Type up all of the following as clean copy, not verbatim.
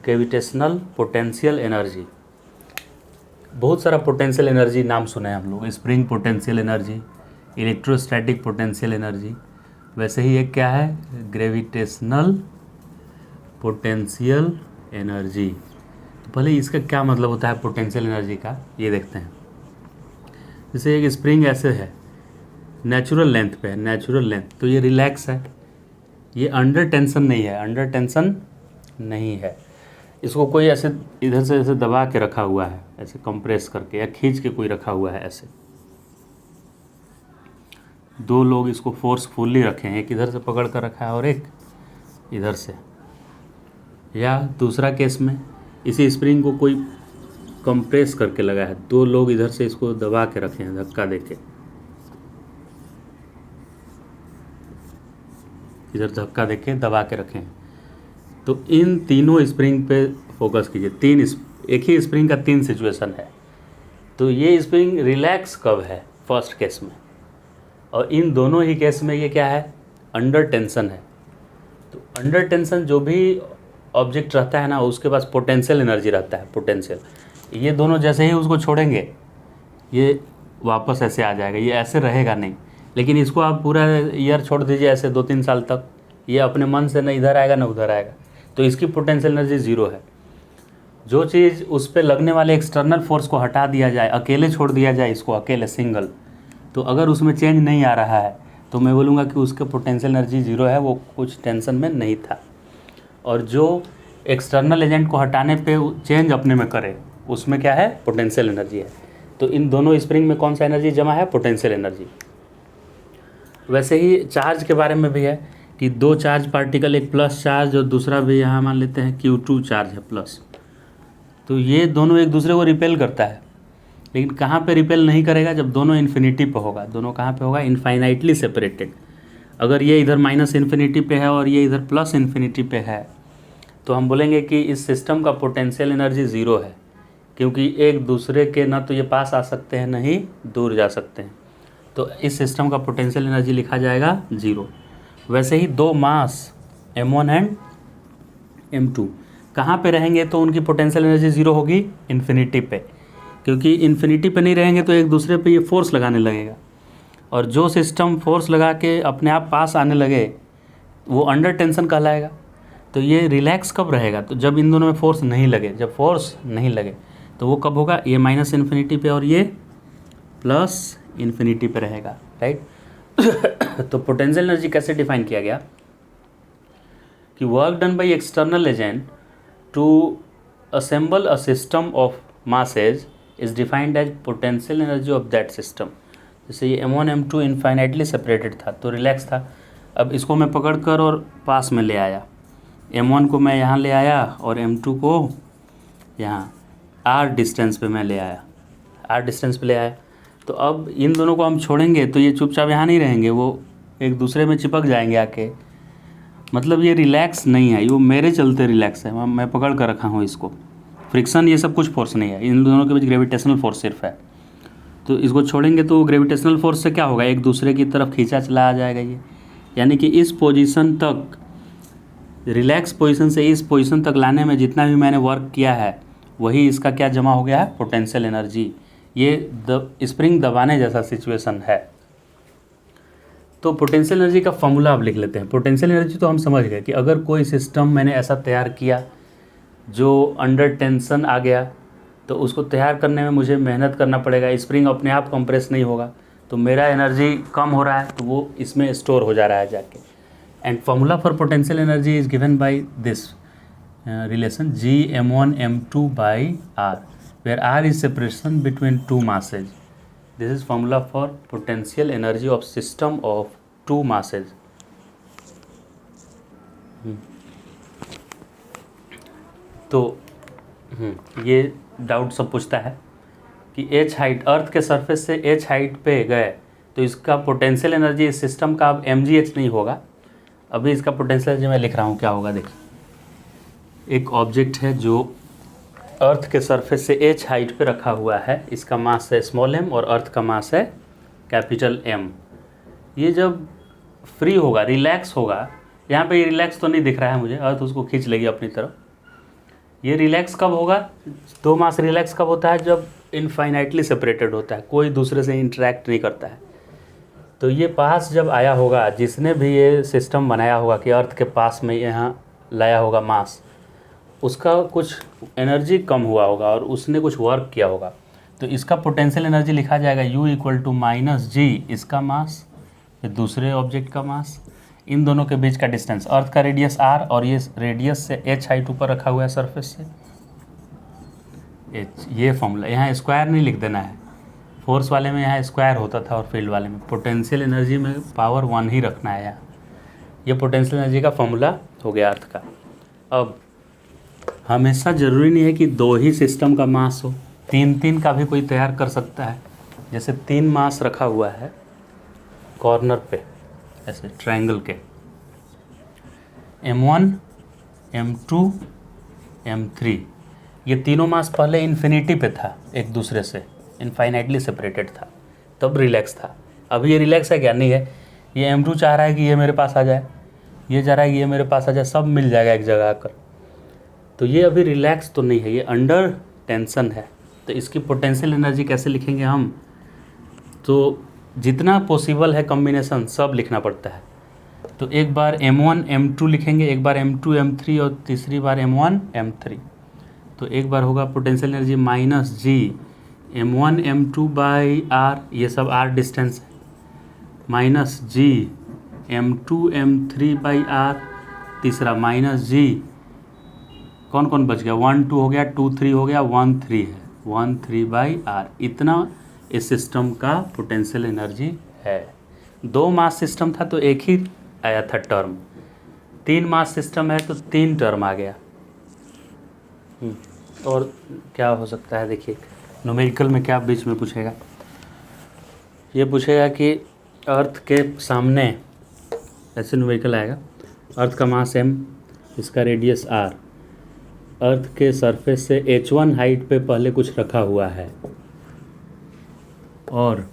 Gravitational potential energy. बहुत सारा potential energy नाम सुने हैं हम लोग, spring potential energy, electrostatic potential energy. वैसे ही एक क्या है, ग्रेविटेशनल पोटेंशियल एनर्जी। तो पहले इसका क्या मतलब होता है पोटेंशियल एनर्जी का, ये देखते हैं। जैसे एक स्प्रिंग ऐसे है, नेचुरल लेंथ पे है, नेचुरल लेंथ, तो ये रिलैक्स है, ये अंडर टेंशन नहीं है, अंडर टेंशन नहीं है। इसको कोई ऐसे इधर से ऐसे दबा के रखा हुआ है, ऐसे कंप्रेस करके या खींच के कोई रखा हुआ है ऐसे। दो लोग इसको फोर्सफुली रखे हैं, एक इधर से पकड़ कर रखा है और एक इधर से। या दूसरा केस में इसी स्प्रिंग को कोई कंप्रेस करके लगा है, दो लोग इधर से इसको दबा के रखे हैं, धक्का देके, इधर धक्का देके दबा के रखे हैं। तो इन तीनों स्प्रिंग पे फोकस कीजिए। एक ही स्प्रिंग का 3 सिचुएशन है। तो ये स्प्रिंग रिलैक्स कब है, फर्स्ट केस में, और इन दोनों ही केस में ये क्या है, अंडर टेंशन है। तो अंडर टेंशन जो भी ऑब्जेक्ट रहता है ना, उसके पास पोटेंशियल एनर्जी रहता है, पोटेंशियल। ये दोनों जैसे ही उसको छोड़ेंगे, ये वापस ऐसे आ जाएगा, ये ऐसे रहेगा नहीं। लेकिन इसको आप पूरा ईयर छोड़ दीजिए ऐसे 2-3 साल तक, ये अपने मन से न इधर आएगा न उधर आएगा, तो इसकी पोटेंशियल एनर्जी ज़ीरो है। जो चीज़ उस पर लगने वाले एक्सटर्नल फोर्स को हटा दिया जाए, अकेले छोड़ दिया जाए इसको, अकेले सिंगल, तो अगर उसमें चेंज नहीं आ रहा है तो मैं बोलूँगा कि उसका पोटेंशियल एनर्जी ज़ीरो है, वो कुछ टेंशन में नहीं था। और जो एक्सटर्नल एजेंट को हटाने पे चेंज अपने में करे, उसमें क्या है, पोटेंशियल एनर्जी है। तो इन दोनों स्प्रिंग में कौन सा एनर्जी जमा है, पोटेंशियल एनर्जी। वैसे ही चार्ज के बारे में भी है कि दो चार्ज पार्टिकल, एक प्लस चार्ज और दूसरा भी यहाँ मान लेते हैं Q2 चार्ज है प्लस, तो ये दोनों एक दूसरे को रिपेल करता है। लेकिन कहाँ पे रिपेल नहीं करेगा, जब दोनों इन्फिनिटी पे होगा। दोनों कहाँ पे होगा, इनफाइनाइटली सेपरेटेड। अगर ये इधर माइनस इन्फिनिटी पे है और ये इधर प्लस इन्फिनिटी पे है, तो हम बोलेंगे कि इस सिस्टम का पोटेंशियल एनर्जी ज़ीरो है, क्योंकि एक दूसरे के ना तो ये पास आ सकते हैं, ना ही दूर जा सकते हैं। तो इस सिस्टम का पोटेंशियल एनर्जी लिखा जाएगा ज़ीरो। वैसे ही दो मास M1 एंड M2 कहाँ पे रहेंगे तो उनकी पोटेंशियल एनर्जी ज़ीरो होगी, इन्फिनिटी पे, क्योंकि इन्फिनिटी पे नहीं रहेंगे तो एक दूसरे पे ये फोर्स लगाने लगेगा। और जो सिस्टम फोर्स लगा के अपने आप पास आने लगे, वो अंडर टेंशन कहलाएगा। तो ये रिलैक्स कब रहेगा, तो जब इन दोनों में फोर्स नहीं लगे। जब फोर्स नहीं लगे तो वो कब होगा, ये माइनस इन्फिनिटी पे और ये प्लस इन्फिनिटी पे रहेगा, राइट। तो पोटेंशियल एनर्जी कैसे डिफाइन किया गया कि work done by external agent to assemble a system of masses is defined as potential energy of that system. जैसे ये M1 M2 इनफाइनाइटली सेपरेटेड था तो रिलैक्स था। अब इसको मैं पकड़ कर और पास में ले आया, M1 को मैं यहाँ ले आया और M2 को यहाँ R डिस्टेंस पे मैं ले आया, R डिस्टेंस पे ले आया। तो अब इन दोनों को हम छोड़ेंगे तो ये चुपचाप यहाँ नहीं रहेंगे, वो एक दूसरे में चिपक जाएंगे आके। मतलब ये रिलैक्स नहीं है, वो मेरे चलते रिलैक्स है, मैं पकड़ कर रखा हूँ इसको। फ्रिक्शन ये सब कुछ फोर्स नहीं है, इन दोनों के बीच ग्रेविटेशनल फोर्स सिर्फ है। तो इसको छोड़ेंगे तो ग्रेविटेशनल फोर्स से क्या होगा, एक दूसरे की तरफ खींचा चला आ जाएगा ये। यानी कि इस पोजीशन तक, रिलैक्स पोजीशन से इस पोजीशन तक लाने में जितना भी मैंने वर्क किया है, वही इसका क्या जमा हो गया है, पोटेंशियल एनर्जी। ये स्प्रिंग दबाने जैसा सिचुएशन है। तो पोटेंशियल एनर्जी का फॉर्मूला अब लिख लेते हैं। पोटेंशियल एनर्जी तो हम समझ गए कि अगर कोई सिस्टम मैंने ऐसा तैयार किया जो अंडर टेंशन आ गया, तो उसको तैयार करने में मुझे मेहनत करना पड़ेगा। स्प्रिंग अपने आप कंप्रेस नहीं होगा, तो मेरा एनर्जी कम हो रहा है, तो वो इसमें स्टोर हो जा रहा है जाके। And formula for potential energy is given by this relation G(M1 M2 by R), where R is separation between two masses. This is formula for potential energy of system of two masses. तो ये doubt सब पूछता है कि h height, अर्थ के surface से h height पे गए तो इसका पोटेंशियल एनर्जी इस सिस्टम का अब mgh नहीं होगा। अभी इसका पोटेंशियल एनर्जी मैं लिख रहा हूँ क्या होगा। देखिए, एक ऑब्जेक्ट है जो अर्थ के सरफेस से h हाइट पे रखा हुआ है, इसका मास है स्मॉल m और अर्थ का मास है कैपिटल M। ये जब फ्री होगा, रिलैक्स होगा, यहाँ पे रिलैक्स तो नहीं दिख रहा है मुझे, अर्थ उसको खींच लेगी अपनी तरफ। ये रिलैक्स कब होगा, दो मास रिलैक्स कब होता है, जब इनफाइनाइटली सेपरेटेड होता है, कोई दूसरे से इंटरेक्ट नहीं करता है। तो ये पास जब आया होगा, जिसने भी ये सिस्टम बनाया होगा कि अर्थ के पास में यहाँ लाया होगा मास, उसका कुछ एनर्जी कम हुआ होगा और उसने कुछ वर्क किया होगा। तो इसका पोटेंशियल एनर्जी लिखा जाएगा U इक्वल टू माइनस जी इसका मास, फिर दूसरे ऑब्जेक्ट का मास, इन दोनों के बीच का डिस्टेंस, अर्थ का रेडियस r और ये रेडियस से h हाइट ऊपर रखा हुआ है सरफेस से h। ये फॉर्मूला, यहाँ स्क्वायर नहीं लिख देना है, फोर्स वाले में यहाँ स्क्वायर होता था और फील्ड वाले में पोटेंशियल एनर्जी में पावर 1 ही रखना है यहाँ। ये पोटेंशियल एनर्जी का फॉर्मूला हो गया अर्थ का। अब हमेशा ज़रूरी नहीं है कि दो ही सिस्टम का मास हो, तीन तीन का भी कोई तैयार कर सकता है। जैसे 3 मास रखा हुआ है कॉर्नर पे ऐसे ट्रायंगल के, M1 M2 M3, ये तीनों मास पहले इन्फिनिटी पे था, एक दूसरे से इनफाइनाइटली सेपरेटेड था, तब रिलैक्स था। अभी ये रिलैक्स है क्या, नहीं है। ये M2 चाह रहा है कि ये मेरे पास आ जाए, ये चाह रहा है कि ये मेरे पास आ जाए, सब मिल जाएगा एक जगह आकर। तो ये अभी रिलैक्स तो नहीं है, ये अंडर टेंशन है। तो इसकी पोटेंशियल एनर्जी कैसे लिखेंगे हम, तो जितना पॉसिबल है कॉम्बिनेशन सब लिखना पड़ता है। तो एक बार M1 M2 लिखेंगे, एक बार M2 M3 और तीसरी बार M1 M3। तो एक बार होगा potential energy minus G M1 M2 by R, ये सब R डिस्टेंस है, minus G M2 M3 by R, तीसरा माइनस जी, कौन कौन बच गया, 1 2 हो गया, 2 3 हो गया, 1 3 है, 1 3 बाई R। इतना इस सिस्टम का पोटेंशियल एनर्जी है। 2 मास सिस्टम था तो एक ही आया था टर्म, 3 मास सिस्टम है तो 3 टर्म आ गया। और क्या हो सकता है, देखिए न्यूमेरिकल में क्या बीच में पूछेगा, ये पूछेगा कि अर्थ के सामने, ऐसे न्यूमेरिकल आएगा, अर्थ का मास m, इसका रेडियस r, अर्थ के सरफेस से h1 हाइट पे पहले कुछ रखा हुआ है, और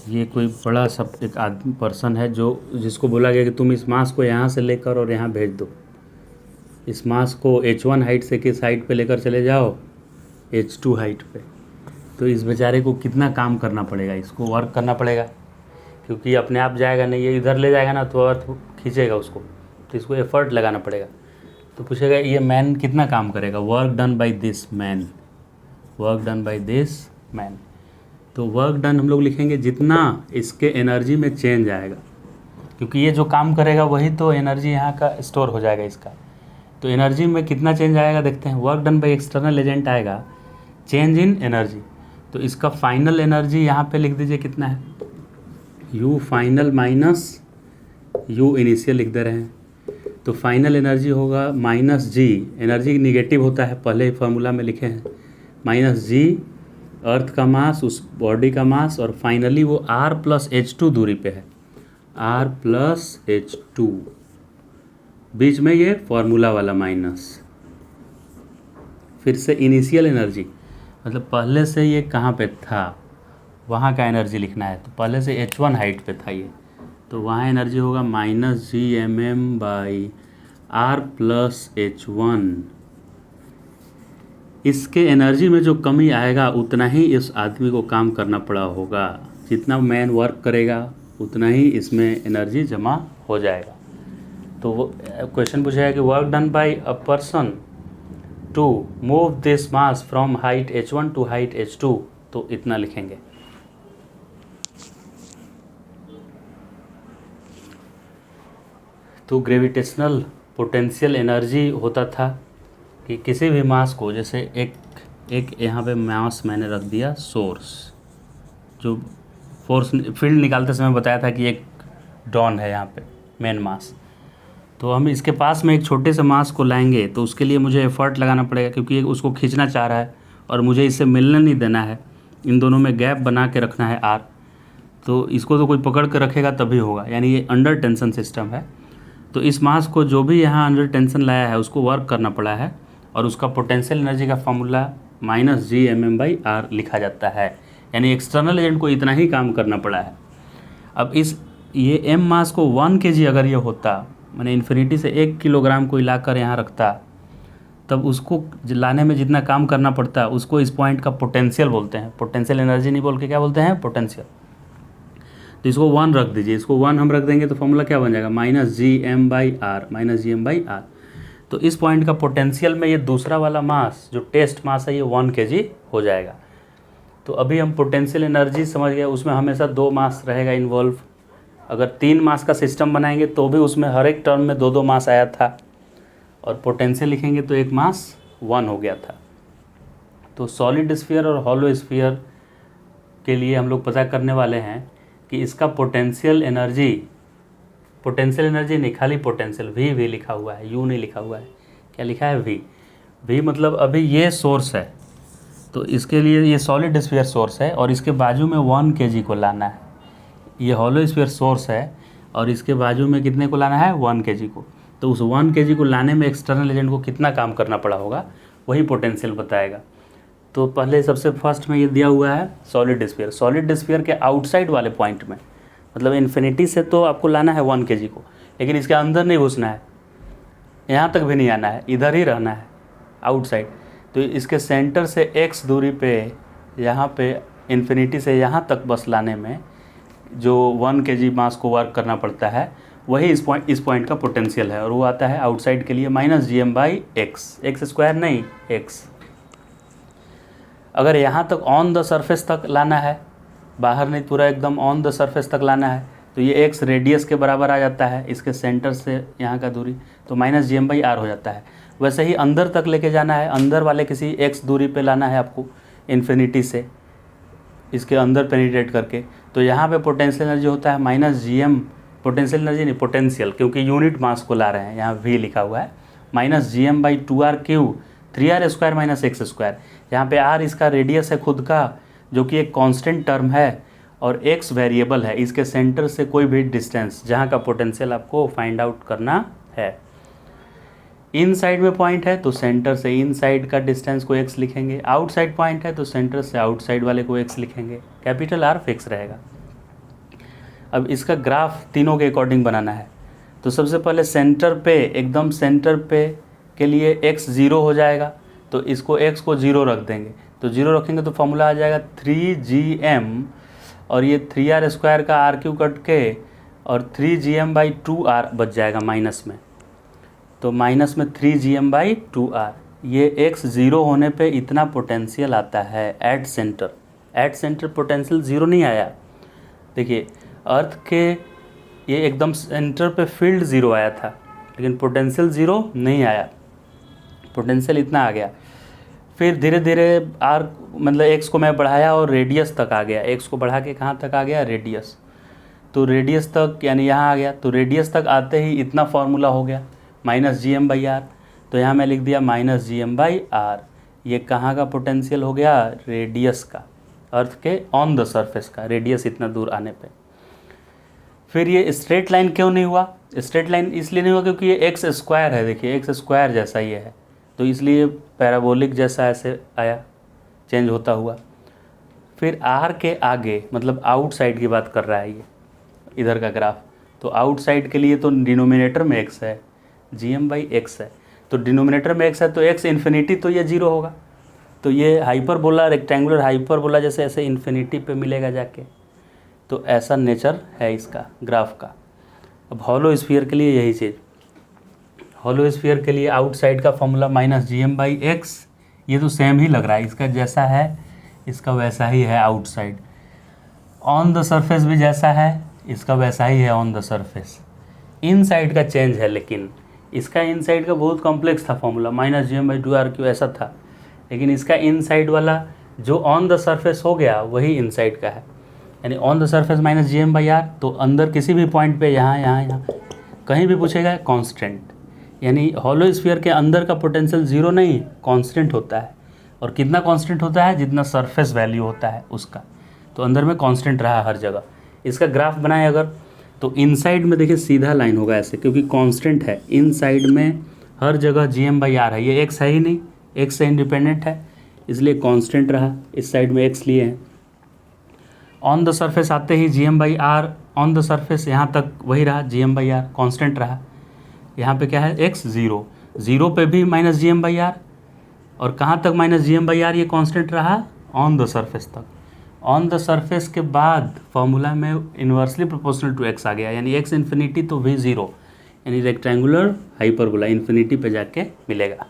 ये कोई बड़ा सा एक आदमी पर्सन है जो जिसको बोला गया कि तुम इस मास को यहाँ से लेकर और यहाँ भेज दो, इस मास को h1 हाइट से किस हाइट पे लेकर चले जाओ, h2 हाइट पे। तो इस बेचारे को कितना काम करना पड़ेगा, इसको वर्क करना पड़ेगा, क्योंकि अपने आप जाएगा नहीं, ये इधर ले जाएगा ना तो अर्थ खींचेगा उसको, तो इसको एफर्ट लगाना पड़ेगा। तो पूछेगा ये मैन कितना काम करेगा, work done by this man, work done by this man. तो वर्क डन हम लोग लिखेंगे जितना इसके एनर्जी में चेंज आएगा, क्योंकि ये जो काम करेगा वही तो एनर्जी यहाँ का स्टोर हो जाएगा इसका। तो एनर्जी में कितना चेंज आएगा देखते हैं, work done by external agent आएगा, चेंज इन एनर्जी। तो इसका फाइनल एनर्जी यहाँ पे लिख दीजिए कितना है, U final minus U initial लिख दे रहे हैं। तो फाइनल एनर्जी होगा माइनस जी, एनर्जी निगेटिव होता है, पहले ही फार्मूला में लिखे हैं, माइनस जी अर्थ का मास, उस बॉडी का मास, और फाइनली वो R प्लस H2 दूरी पे है, R प्लस H2, बीच में ये फार्मूला वाला माइनस, फिर से इनिशियल एनर्जी, मतलब पहले से ये कहाँ पे था वहाँ का एनर्जी लिखना है। तो पहले से h1 हाइट पे था ये, तो वहाँ एनर्जी होगा minus G mm by R plus H1। इसके एनर्जी में जो कमी आएगा उतना ही इस आदमी को काम करना पड़ा होगा, जितना मैन वर्क करेगा उतना ही इसमें एनर्जी जमा हो जाएगा। तो वो क्वेश्चन पूछेगा कि work done by a person to move this mass from height h1 to height h2, तो इतना लिखेंगे। तो ग्रेविटेशनल पोटेंशियल एनर्जी होता था कि किसी भी मास को, जैसे एक यहाँ पे मास मैंने रख दिया सोर्स, जो फोर्स फील्ड निकालते समय बताया था कि एक डॉन है यहाँ पे मेन मास, तो हम इसके पास में एक छोटे से मास को लाएंगे तो उसके लिए मुझे एफर्ट लगाना पड़ेगा, क्योंकि ये उसको खींचना चाह रहा है और मुझे इससे मिलने नहीं देना है, इन दोनों में गैप बना के रखना है R। तो इसको तो कोई पकड़ के रखेगा तभी होगा, यानी ये अंडर टेंशन सिस्टम है। तो इस मास को जो भी यहाँ अंडर टेंशन लाया है उसको वर्क करना पड़ा है, और उसका पोटेंशियल एनर्जी का formula minus G mm by R लिखा जाता है, यानी एक्सटर्नल एजेंट को इतना ही काम करना पड़ा है। अब ये m मास को 1 kg अगर ये होता मैंने इन्फिनिटी से 1 किलोग्राम कोई लाकर यहाँ रखता, तब उसको लाने में जितना काम करना पड़ता उसको इस पॉइंट का पोटेंशियल बोलते हैं। पोटेंशियल एनर्जी नहीं बोल के क्या बोलते हैं, पोटेंशियल। तो इसको 1 रख दीजिए, इसको 1 हम रख देंगे तो फॉर्मूला क्या बन जाएगा, -gm/r, -gm/r। तो इस पॉइंट का पोटेंशियल में ये दूसरा वाला मास जो टेस्ट मास है ये 1 kg हो जाएगा। तो अभी हम पोटेंशियल एनर्जी समझ गए, उसमें हमेशा 2 मास रहेगा इन्वॉल्व। अगर 3 मास का सिस्टम बनाएंगे तो भी उसमें हर एक टर्म में 2-2 मास आया था, और पोटेंशियल लिखेंगे तो 1 मास 1 हो गया था। तो सॉलिड स्फीयर और हॉलो स्फीयर के लिए हम लोग पता करने वाले हैं कि इसका पोटेंशियल एनर्जी नहीं, खाली पोटेंशियल वी लिखा हुआ है, यू नहीं लिखा हुआ है। क्या लिखा है, वी मतलब अभी ये सोर्स है, तो इसके लिए ये सॉलिड स्फीयर सोर्स है और इसके बाजू में 1 kg को लाना है। ये हॉलो स्फीयर सोर्स है और इसके बाजू में कितने को लाना है, 1 kg को। तो उस 1 kg को लाने में एक्सटर्नल एजेंट को कितना काम करना पड़ा होगा, वही पोटेंशियल बताएगा। तो पहले सबसे फर्स्ट में ये दिया हुआ है सॉलिड स्फीयर। सॉलिड स्फीयर के आउटसाइड वाले पॉइंट में, मतलब इन्फिनिटी से तो आपको लाना है 1 kg को, लेकिन इसके अंदर नहीं घुसना है, यहाँ तक भी नहीं आना है, इधर ही रहना है आउटसाइड। तो इसके सेंटर से x दूरी पे यहाँ पे इन्फिनिटी से यहाँ तक बस लाने में जो 1 kg मास को वर्क करना पड़ता है, वही इस पॉइंट का पोटेंशियल है, और वो आता है आउटसाइड के लिए -gm/x, x स्क्वायर नहीं, x। अगर यहाँ तक ऑन द सरफेस तक लाना है, बाहर नहीं, पूरा एकदम ऑन द सरफेस तक लाना है, तो ये x रेडियस के बराबर आ जाता है इसके सेंटर से यहाँ का दूरी, तो -gm/r हो जाता है। वैसे ही अंदर तक लेके जाना है, अंदर वाले किसी x दूरी पे लाना है आपको इन्फिनिटी से, इसके अंदर पेनिट्रेट करके, तो यहाँ पे पोटेंशियल एनर्जी होता है -gm, पोटेंशियल एनर्जी नहीं, पोटेंशियल, क्योंकि यूनिट मास को ला रहे हैं, यहाँ v लिखा हुआ है, -gm/2r3, 3r² - x²। यहाँ पे r इसका रेडियस है खुद का, जो कि एक कांस्टेंट टर्म है, और x वेरिएबल है, इसके सेंटर से कोई भी डिस्टेंस जहाँ का पोटेंशियल आपको फाइंड आउट करना है। इन साइड में पॉइंट है तो सेंटर से इन साइड का डिस्टेंस को x लिखेंगे, आउटसाइड पॉइंट है तो सेंटर से आउटसाइड वाले को x लिखेंगे, कैपिटल R फिक्स रहेगा। अब इसका ग्राफ तीनों के अकॉर्डिंग बनाना है, तो सबसे पहले सेंटर पे, एकदम सेंटर पे के लिए x 0 हो जाएगा, तो इसको x को 0 रख देंगे, तो 0 रखेंगे तो फॉर्मूला आ जाएगा 3gm, और ये 3r² का r³ कट के और 3gm/2r बच जाएगा माइनस में, तो माइनस में 3gm/2r। ये x 0 होने पे इतना पोटेंशियल आता है at centre. At centre potential 0 नहीं आया, देखिए अर्थ के ये एकदम सेंटर पे फील्ड 0 आया था, लेकिन पोटेंशियल 0 नहीं आया, पोटेंशियल इतना आ गया। फिर धीरे धीरे आर मतलब x को मैं बढ़ाया और रेडियस तक आ गया, x को बढ़ा के कहाँ तक आ गया, रेडियस, तो रेडियस तक यानी यहाँ आ गया, तो रेडियस तक आते ही इतना फार्मूला हो गया -gm/r, तो यहाँ मैं लिख दिया -gm/r। ये कहाँ का पोटेंशियल हो गया, रेडियस का, अर्थ के ऑन द सरफेस का, रेडियस इतना दूर आने पे। फिर ये स्ट्रेट लाइन क्यों नहीं हुआ, स्ट्रेट लाइन इसलिए नहीं हुआ क्योंकि ये x² है, देखिए x² जैसा ये है, तो इसलिए पैराबोलिक जैसा ऐसे आया, चेंज होता हुआ। फिर r के आगे मतलब आउटसाइड की बात कर रहा है ये इधर का ग्राफ, तो आउटसाइड के लिए तो डिनोमिनेटर में x है, gm/x है, तो डिनोमिनेटर में x है तो x इन्फिनिटी, तो ये 0 होगा, तो ये हाइपरबोला, रेक्टेंगुलर हाइपरबोला जैसे ऐसे इन्फिनिटी पे मिलेगा जाके, तो ऐसा नेचर है इसका ग्राफ का। अब हॉलो स्फीयर के लिए यही चीज़, हॉलो स्फीयर के लिए आउटसाइड का फॉर्मूला -gm/x, ये तो सेम ही लग रहा है, इसका जैसा है इसका वैसा ही है आउटसाइड, ऑन द सरफेस भी जैसा है इसका वैसा ही है on the surface. In side का चेंज है, लेकिन इसका इन साइड का बहुत कॉम्प्लेक्स था फॉर्मूला, -gm/2r³ ऐसा था, लेकिन इसका इन साइड वाला जो ऑन द सरफेस हो गया वही इन साइड का है, यानी ऑन द सरफेस -gm/r, तो अंदर किसी भी पॉइंट पे यहाँ कहीं भी पूछेगा कांस्टेंट, यानी हॉलो स्फीयर के अंदर का पोटेंशियल 0 नहीं, कांस्टेंट होता है, और कितना कांस्टेंट होता है, जितना सरफेस वैल्यू होता है उसका, तो अंदर में कांस्टेंट रहा हर जगह। इसका ग्राफ बनाए अगर, तो इनसाइड में देखिए सीधा लाइन होगा ऐसे, क्योंकि कांस्टेंट है, इनसाइड में हर जगह gm/r है, ये x है ही नहीं, x से इंडिपेंडेंट है, इसलिए कांस्टेंट रहा, इस साइड में x लिए हैं। ऑन द सरफेस आते ही gm/r, ऑन द सरफेस यहाँ तक वही रहा, gm/r कांस्टेंट रहा। यहाँ पे क्या है x 0, 0 पे भी minus G M by R, और कहाँ तक minus G M by R ये कांस्टेंट रहा, ऑन द सरफेस तक। ऑन द सरफेस के बाद फॉर्मूला में इन्वर्सली प्रोपोर्शनल टू x आ गया, यानी x इन्फिनिटी तो v 0, यानी रेक्टेंगुलर हाइपरबोला इन्फिनिटी पे जाके मिलेगा।